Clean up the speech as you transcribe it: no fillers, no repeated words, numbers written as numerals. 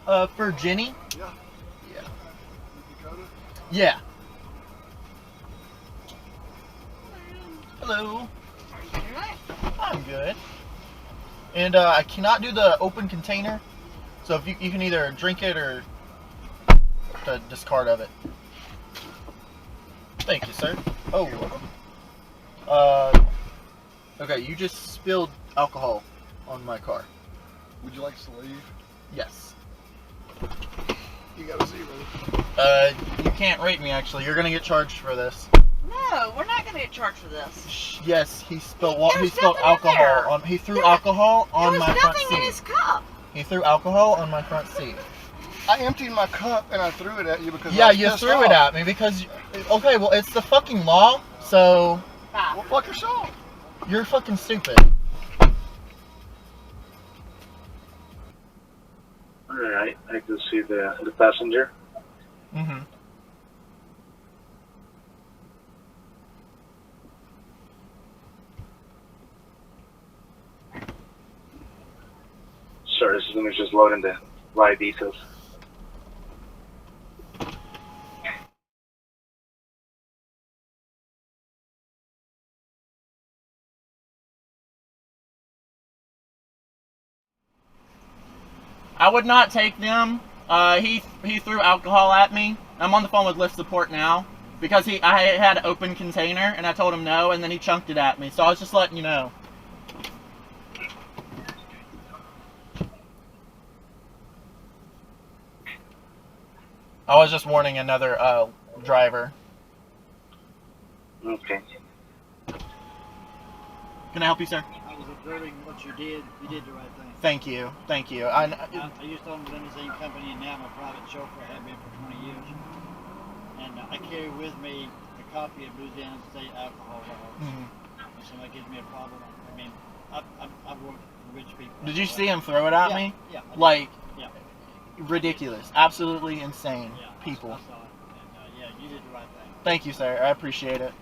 For Jenny? Yeah. Yeah. Dakota? Yeah. Hello. I'm good. And I cannot do the open container. So if you can either drink it or the discard of it. Thank you, sir. Oh. Okay, you just spilled alcohol on my car. Would you like us to leave? Yes. You got a 0. You can't rate me actually. You're gonna get charged for this. No, we're not going to get charged for this. Yes, he spilled There's spilled nothing in alcohol there. on. He threw alcohol on my front There was nothing in his seat. cup. He threw alcohol on my front seat. I emptied my cup and I threw it at you because Yeah, I was you pissed threw off. it at me because. Okay, well it's the fucking law. So Bye. Well, fuck yourself. you're fucking stupid. Alright, I can see the passenger. Mm-hmm. Sorry, this is just loading the ride details. I would not take them. He threw alcohol at me. I'm on the phone with Lyft support now because I had an open container and I told him no, and then he chunked it at me. So I was just letting you know. I was just warning another driver. Okay. Can I help you, sir? I was observing what you did. You did the right thing. Thank you. Thank you. I used to own with the same company, and now I'm a private chauffeur. I have been for 20 years. And I carry with me a copy of Louisiana State alcohol laws. Mhm. If somebody gives me a problem, I mean, I've worked for rich people. Did you see him throw it at Yeah, me? yeah. Like, Yeah. ridiculous. Absolutely insane Yeah, people. I saw it. And, yeah, you did the right thing. Thank you, sir. I appreciate it.